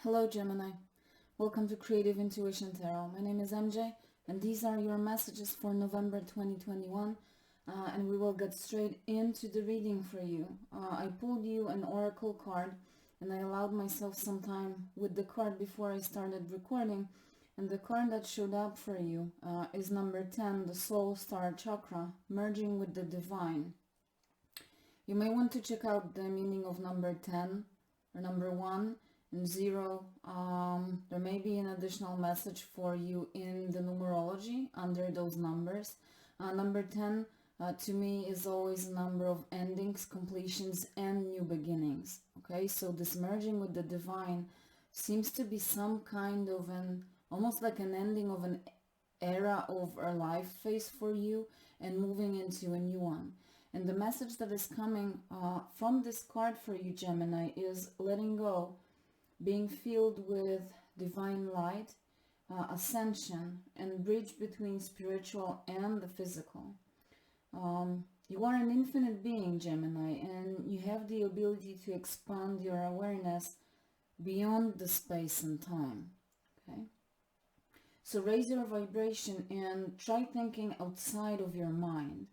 Hello Gemini, welcome to Creative Intuition Tarot. My name is MJ and these are your messages for November 2021 and we will get straight into the reading for you. I pulled you an oracle card and I allowed myself some time with the card before I started recording, and the card that showed up for you is number 10, the Soul Star Chakra, merging with the Divine. You may want to check out the meaning of number 10 or number 1 and 0. There may be an additional message for you in the numerology under those numbers. Number 10 to me is always a number of endings, completions, and new beginnings. Okay, so this merging with the Divine seems to be some kind of almost like an ending of an era of our life phase for you and moving into a new one. And the message that is coming from this card for you, Gemini, is letting go, being filled with divine light, ascension, and bridge between spiritual and the physical. You are an infinite being, Gemini, and you have the ability to expand your awareness beyond the space and time. Okay? So raise your vibration and try thinking outside of your mind.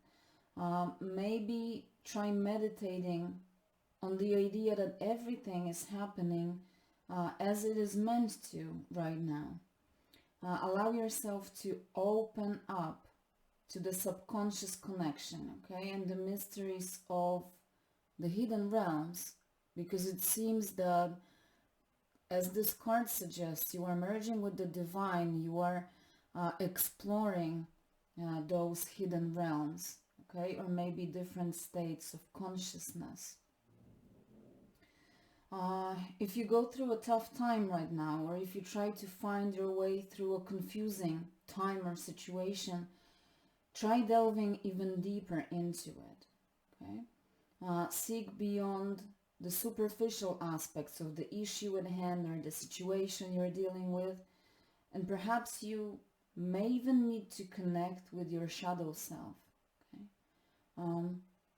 Maybe try meditating on the idea that everything is happening as it is meant to right now. Allow yourself to open up to the subconscious connection, okay, and the mysteries of the hidden realms, because it seems that, as this card suggests, you are merging with the divine, you are exploring those hidden realms, okay, or maybe different states of consciousness. If you go through a tough time right now, or if you try to find your way through a confusing time or situation, try delving even deeper into it, okay? Seek beyond the superficial aspects of the issue at hand or the situation you're dealing with, and perhaps you may even need to connect with your shadow self, okay?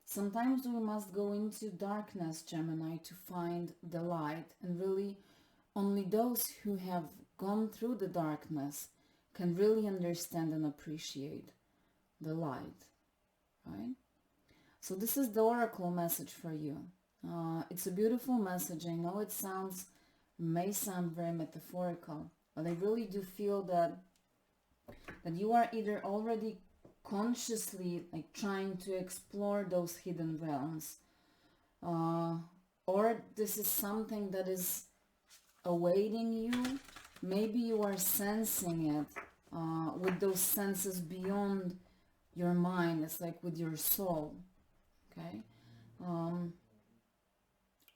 Sometimes we must go into darkness, Gemini, to find the light, and really only those who have gone through the darkness can really understand and appreciate the light, right? So this is the oracle message for you. It's a beautiful message. I know it may sound very metaphorical, but I really do feel that you are either already consciously like trying to explore those hidden realms, or this is something that is awaiting you. Maybe you are sensing it with those senses beyond your mind. It's like with your soul, okay?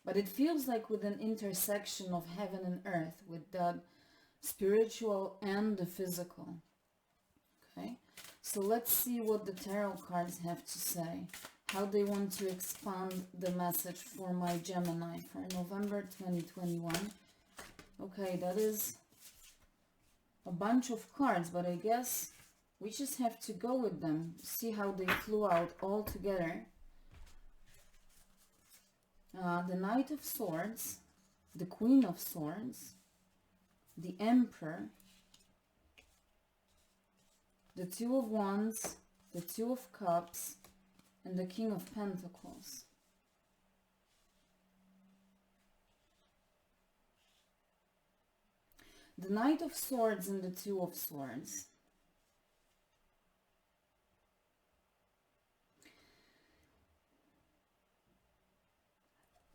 But it feels like with an intersection of heaven and earth, with the spiritual and the physical, okay? So let's see what the tarot cards have to say, how they want to expand the message for my Gemini for November 2021. Okay, that is a bunch of cards, but I guess we just have to go with them, see how they flew out all together. The Knight of Swords, the Queen of Swords, the Emperor, the Two of Wands, the Two of Cups, and the King of Pentacles. The Knight of Swords and the Two of Swords.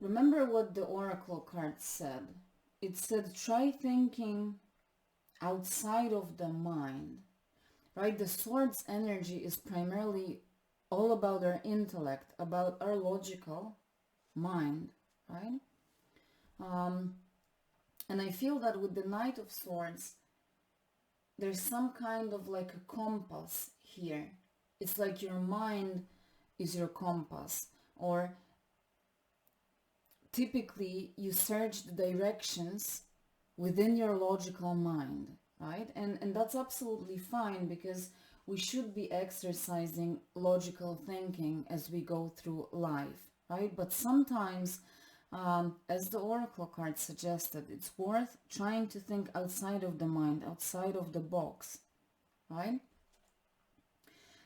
Remember what the oracle card said. It said, try thinking outside of the mind, right? The Swords energy is primarily all about our intellect, about our logical mind, right? And I feel that with the Knight of Swords, there's some kind of like a compass here. It's like your mind is your compass, or typically you search the directions within your logical mind, right? And that's absolutely fine, because we should be exercising logical thinking as we go through life, right? But sometimes As the oracle card suggested, it's worth trying to think outside of the mind, outside of the box, right?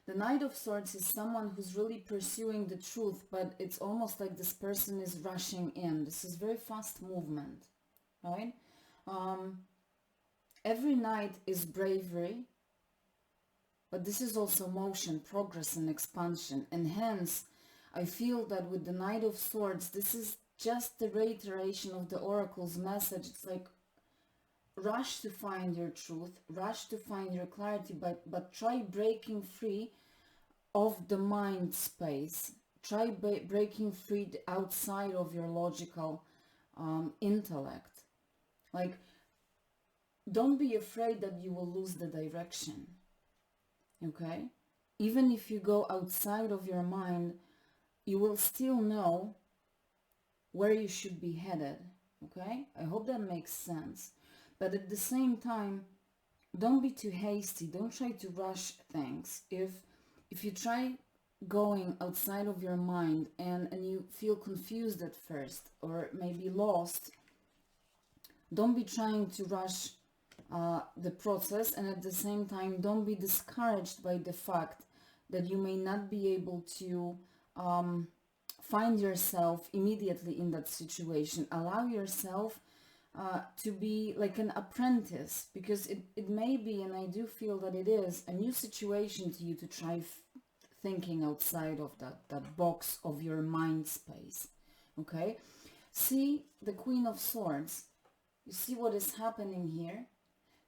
The Knight of Swords is someone who's really pursuing the truth, but it's almost like this person is rushing in. This is very fast movement, right? Every knight is bravery, but this is also motion, progress, and expansion. And hence, I feel that with the Knight of Swords, this is just the reiteration of the Oracle's message. It's like, rush to find your truth, rush to find your clarity, but try breaking free of the mind space. Try breaking free outside of your logical intellect. Like, don't be afraid that you will lose the direction, okay? Even if you go outside of your mind, you will still know where you should be headed, okay? I hope that makes sense. But at the same time, don't be too hasty. Don't try to rush things. If you try going outside of your mind and you feel confused at first or maybe lost, don't be trying to rush the process, and at the same time don't be discouraged by the fact that you may not be able to find yourself immediately in that situation. Allow yourself to be like an apprentice, because it may be, and I do feel that it is, a new situation to you to try thinking outside of that box of your mind space, okay? See the Queen of Swords. You see what is happening here?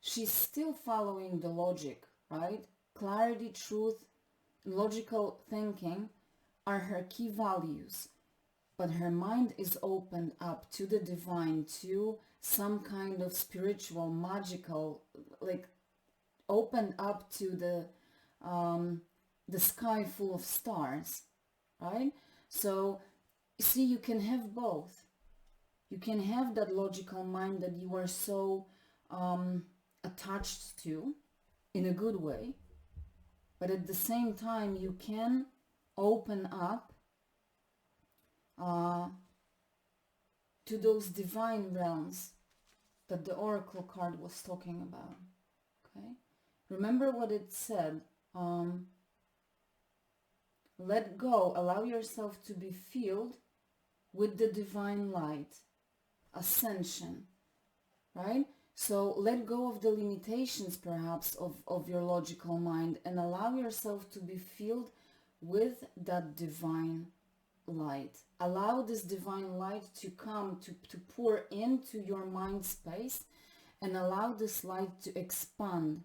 She's still following the logic, right? Clarity, truth, logical thinking are her key values, but her mind is opened up to the divine, to some kind of spiritual, magical, like opened up to the sky full of stars, right? So, see, you can have both. You can have that logical mind that you are so attached to in a good way, but at the same time you can open up to those divine realms that the oracle card was talking about, okay? Remember what it said, let go, allow yourself to be filled with the divine light, ascension, right? So let go of the limitations perhaps of your logical mind and allow yourself to be filled with that divine light. Allow this divine light to come, to pour into your mind space, and allow this light to expand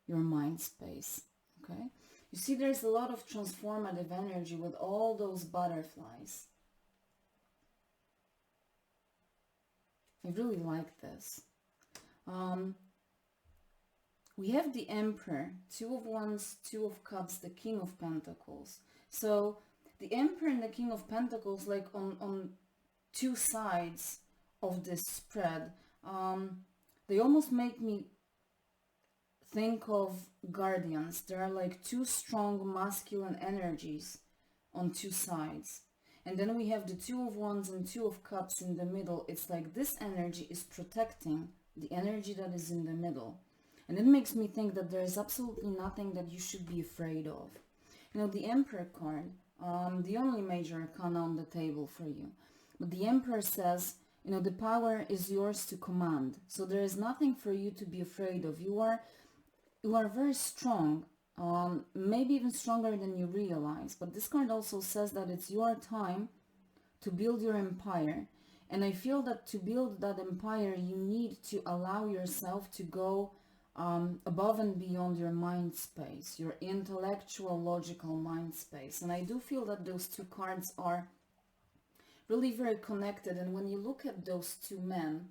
your mind space, okay? You see, there's a lot of transformative energy with all those butterflies. I really like this. We have the Emperor, Two of Wands, Two of Cups, the King of Pentacles. So the Emperor and the King of Pentacles, like on two sides of this spread, they almost make me think of guardians. There are like two strong masculine energies on two sides. And then we have the Two of Wands and Two of Cups in the middle. It's like this energy is protecting the energy that is in the middle. And it makes me think that there is absolutely nothing that you should be afraid of. You know, the Emperor card, the only major arcana on the table for you. But the Emperor says, you know, the power is yours to command. So there is nothing for you to be afraid of. You are very strong, maybe even stronger than you realize. But this card also says that it's your time to build your empire. And I feel that to build that empire, you need to allow yourself to go above and beyond your mind space, your intellectual, logical mind space. And I do feel that those two cards are really very connected. And when you look at those two men,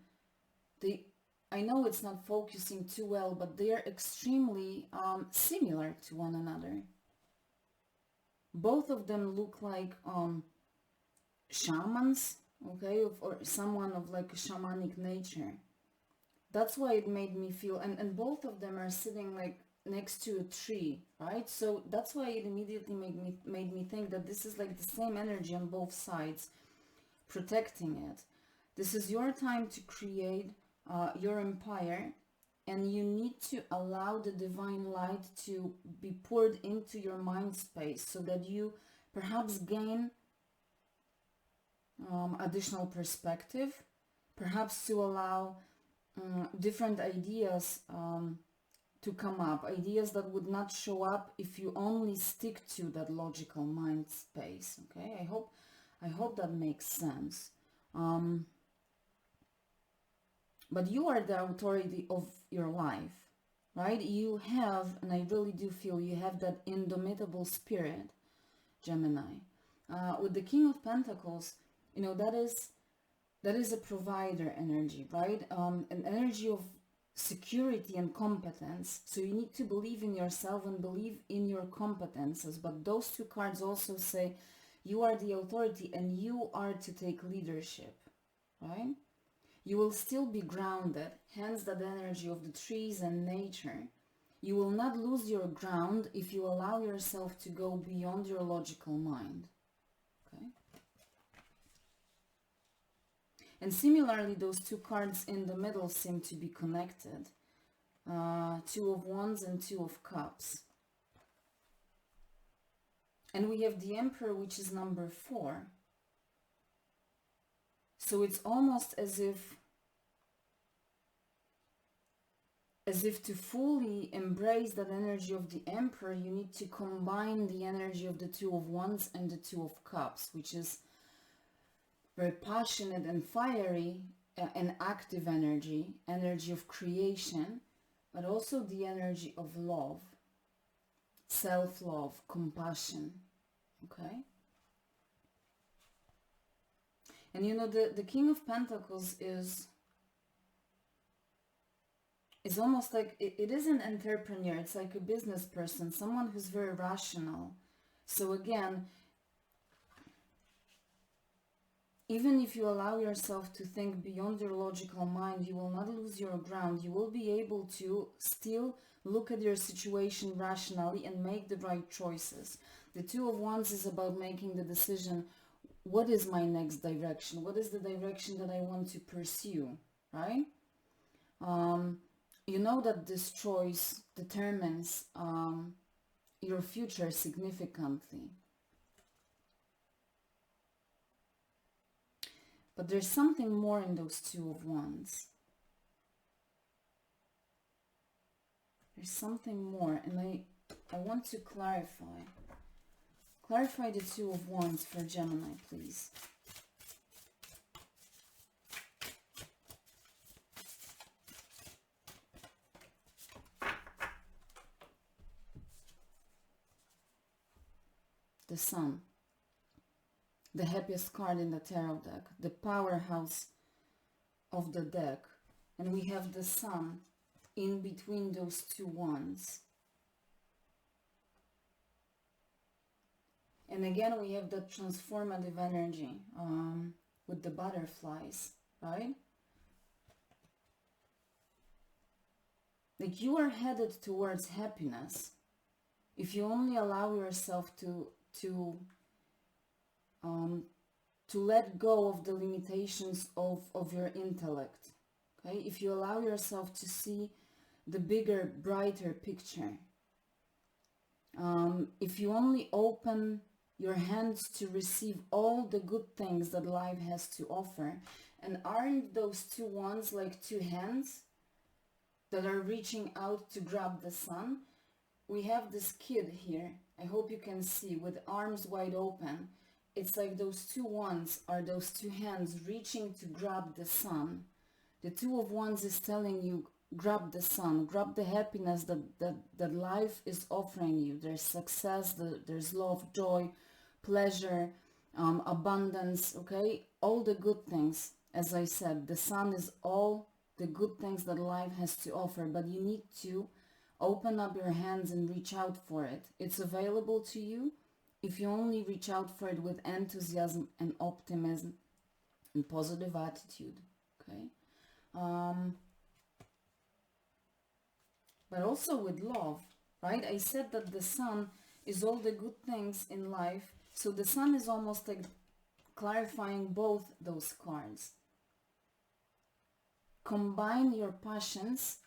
I know it's not focusing too well, but they are extremely similar to one another. Both of them look like shamans, okay, or someone of like a shamanic nature. That's why it made me feel, and both of them are sitting like next to a tree, right? So that's why it immediately made me think that this is like the same energy on both sides. protecting it. This is your time to create your empire, and you need to allow the divine light to be poured into your mind space so that you perhaps gain additional perspective, perhaps to allow different ideas to come up, ideas that would not show up if you only stick to that logical mind space. Okay, I hope that makes sense. But you are the authority of your life, right? You have, and I really do feel you have that indomitable spirit, Gemini. With the King of Pentacles, you know, that is a provider energy, right? An energy of security and competence. So you need to believe in yourself and believe in your competences. But those two cards also say you are the authority and you are to take leadership, right? You will still be grounded, hence that energy of the trees and nature. You will not lose your ground if you allow yourself to go beyond your logical mind. Okay? And similarly, those two cards in the middle seem to be connected. Two of Wands and Two of Cups. And we have the Emperor, which is number 4. So it's almost as if to fully embrace that energy of the Emperor, you need to combine the energy of the Two of Wands and the Two of Cups, which is very passionate and fiery and active energy of creation, but also the energy of love, self-love, compassion. Okay? And you know, the King of Pentacles is almost like, it is an entrepreneur, it's like a business person, someone who's very rational. So again, even if you allow yourself to think beyond your logical mind, you will not lose your ground. You will be able to still look at your situation rationally and make the right choices. The Two of Wands is about making the decision, what is my next direction? What is the direction that I want to pursue, right? You know that this choice determines your future significantly. But there's something more in those Two of Wands. There's something more, and I want to clarify. Clarify the Two of Wands for Gemini, please. The Sun. The happiest card in the tarot deck, the powerhouse of the deck, and we have the Sun in between those two wands. And again, we have that transformative energy with the butterflies, right? Like, you are headed towards happiness if you only allow yourself to let go of the limitations of your intellect. Okay, if you allow yourself to see the bigger, brighter picture, if you only open your hands to receive all the good things that life has to offer, and aren't those two wands like two hands that are reaching out to grab the sun? We have this kid here, I hope you can see, with arms wide open. It's like those two wands are those two hands reaching to grab the sun. The Two of Wands is telling you, grab the sun, grab the happiness that life is offering you. There's success, there's love, joy, pleasure, abundance, okay? All the good things. As I said, the sun is all the good things that life has to offer, but you need to open up your hands and reach out for it. It's available to you if you only reach out for it with enthusiasm and optimism and positive attitude, okay? But also with love, right? I said that the sun is all the good things in life. So the sun is almost like clarifying both those cards. Combine your passions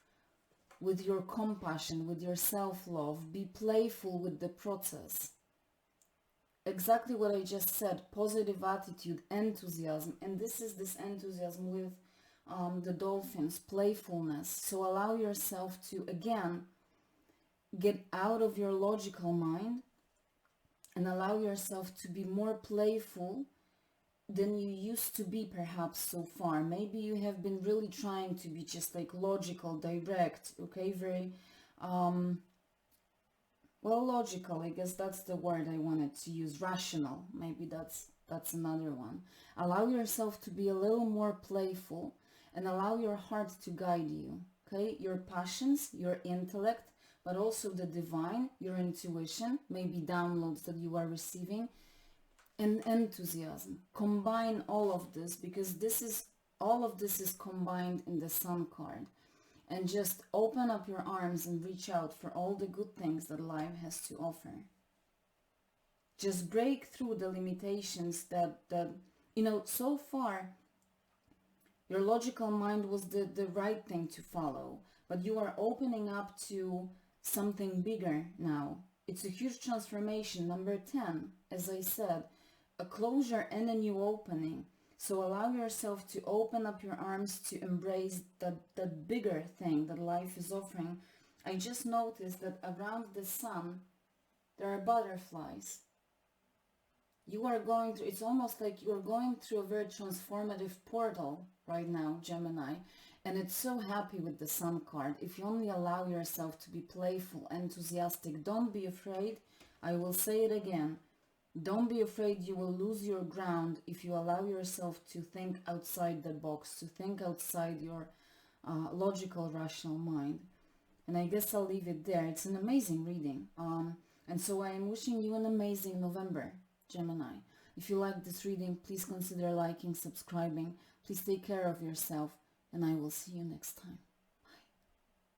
with your compassion, with your self-love. Be playful with the process. Exactly what I just said, positive attitude, enthusiasm, and this is this enthusiasm with the dolphins, playfulness. So allow yourself to, again, get out of your logical mind and allow yourself to be more playful than you used to be perhaps so far. Maybe you have been really trying to be just like logical, direct, okay, very well, logical, I guess that's the word I wanted to use. Rational, maybe that's another one. Allow yourself to be a little more playful and allow your heart to guide you, okay? Your passions, your intellect, but also the divine, your intuition, maybe downloads that you are receiving, and enthusiasm. Combine all of this, because all of this is combined in the Sun card. And just open up your arms and reach out for all the good things that life has to offer. Just break through the limitations that you know, so far your logical mind was the right thing to follow, but you are opening up to something bigger now. It's a huge transformation. Number 10, as I said, a closure and a new opening. So allow yourself to open up your arms to embrace that bigger thing that life is offering. I just noticed that around the sun, there are butterflies. You are going through, it's almost like you're going through a very transformative portal right now, Gemini. And it's so happy with the Sun card. If you only allow yourself to be playful, enthusiastic, don't be afraid. I will say it again. Don't be afraid you will lose your ground if you allow yourself to think outside the box, to think outside your logical, rational mind. And I guess I'll leave it there. It's an amazing reading. And so I am wishing you an amazing November, Gemini. If you like this reading, please consider liking, subscribing. Please take care of yourself, and I will see you next time.